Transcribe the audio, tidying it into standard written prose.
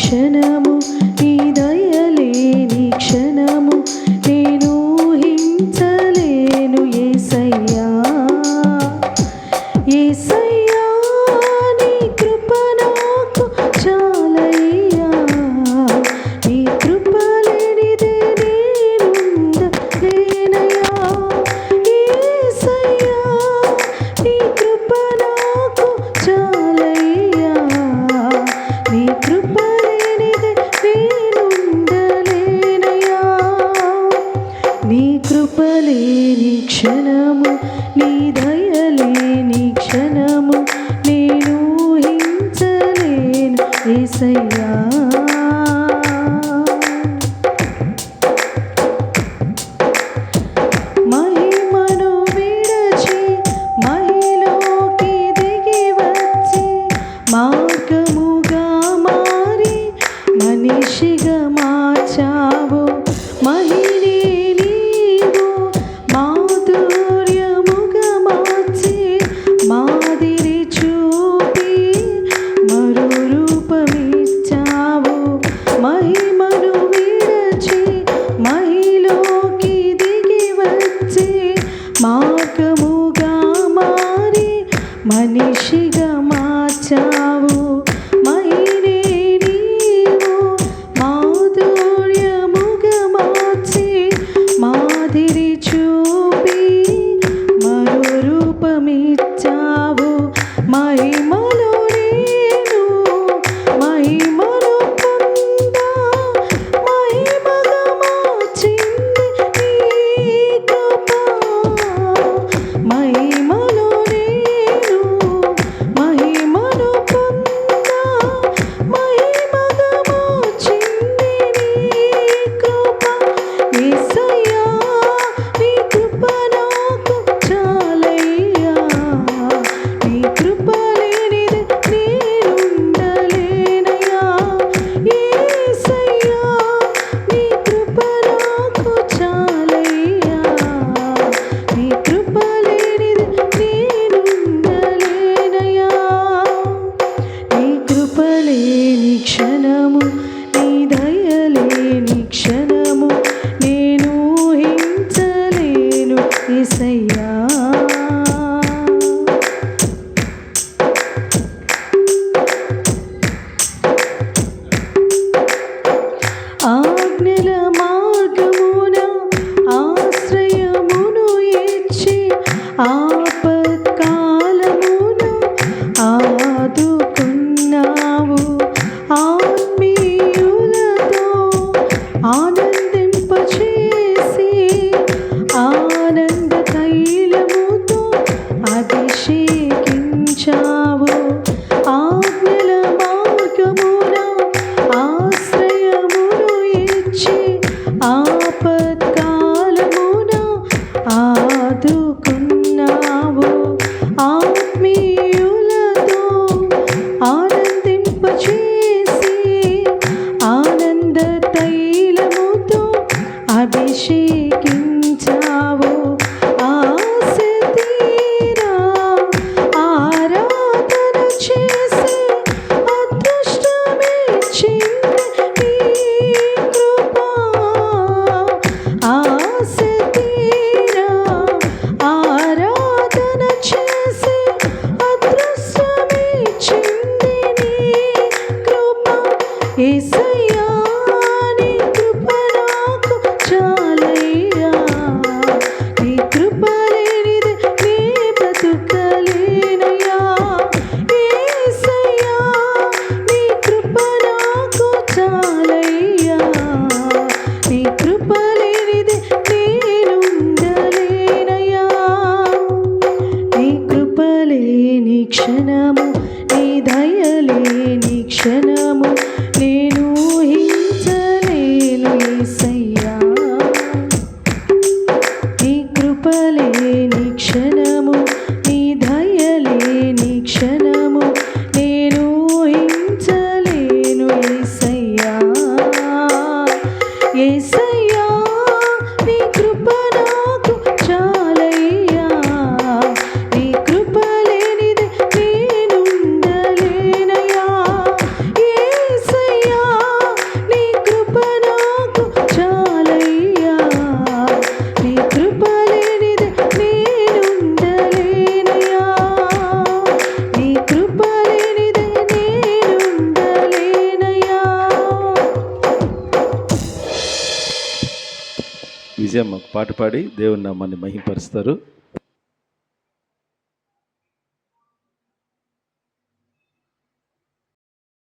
క్షణము నీ దయలేని క్షణము నేను ఊహించలేను యేసయ్యా యేసయ్యా నీ కృప నాకు చాలయ్యా నీ కృప లేనిదే నేనుండలేనయ్యా యేసయ్యా నీ కృప నాకు చాలయ్యా నీ కృప లేనిదే నేనుండలేనయ్యా నీ కృప లేని క్షణము నీ దయలేని క్షణము నేను ఊహించలేను యేసయ్యా మహిమను విడచి మహిలోకి దిగి వచ్చి మార్గముగా మారి మనిషిగా మార్చావు మహిని నీవు మాధుర్యముగా మార్చి మాదిరి చూపి మరో రూపమిచ్చావు మహిమను విడచి మహిలోకి దిగి వచ్చి మార్గముగా మారి మనిషిగా మార్చావు మహినే నీవు మాధుర్యముగా మార్చి మాదిరి చూపి మరో రూపమిచ్చావు మహిమలో నేను మహిమను పొందా మహిమగా మార్చింది నీ కృప మహిమలో నేను మహిమను పొందా మహిమగా మార్చింది నీ కృప యేసయ్యా నీ కృప నాకు చాలయ్యా నీ కృప లేనిదే నేనుండలేనయ్యా యేసయ్యా నీ కృప నాకు చాలయ్యా నీ కృప లేనిదే నేనుండలేనయ్యా నీ కృప లేని క్షణము నీ దయలేని క్షణము నేను ఊహించలేను యేసయ్యా ఆజ్ఞల మార్గమున ఆశ్రయమును ఇచ్చి ఆపత్కాలమున ఆదుకున్నావు ఆత్మీయులతో ఆనందింపచేసి ఆనంద తైలముతో అభిషేకించావు ఆజ్ఞల మార్గమున ఆశ్రయమును ఇచ్చి ఆపత్కాలమున ఆదుకున్నావు ఆత్మీయులతో ఆనందింపచేసి ఆనంద తైలముతో అభిషేకించావు ఆశ తీరా ఆరాధన చేసి అదృష్టమిచ్చింది నీ కృప ఆశ తీరా ఆరాధన చేసి అదృష్టమిచ్చింది నీ కృప యేసయ్యా నీ కృప నాకు చాలయ్యా నీ కృప లేనిదే నే బ్రతుకలేనయ్యా యేసయ్యా నీ కృప నాకు చాలయ్యా నీ కృప లేనిదే నేనుండలేనయ్యా నీ కృప లేని క్షణము నీ దయలేని క్షణము నేను ఊహించలేను యేసయ్యా నీ కృప లేని క్షణము నీ దయలేని క్షణము నేను ఊహించలేను యేసయ్యా యేసయ్యా నీ కృప నాకు చాలయ్యా నీ కృప లేనిదే నేనుండలేనయ్యా విజయం ఒక పాట పాడి దేవుని నామాన్ని మహింపరుస్తారు.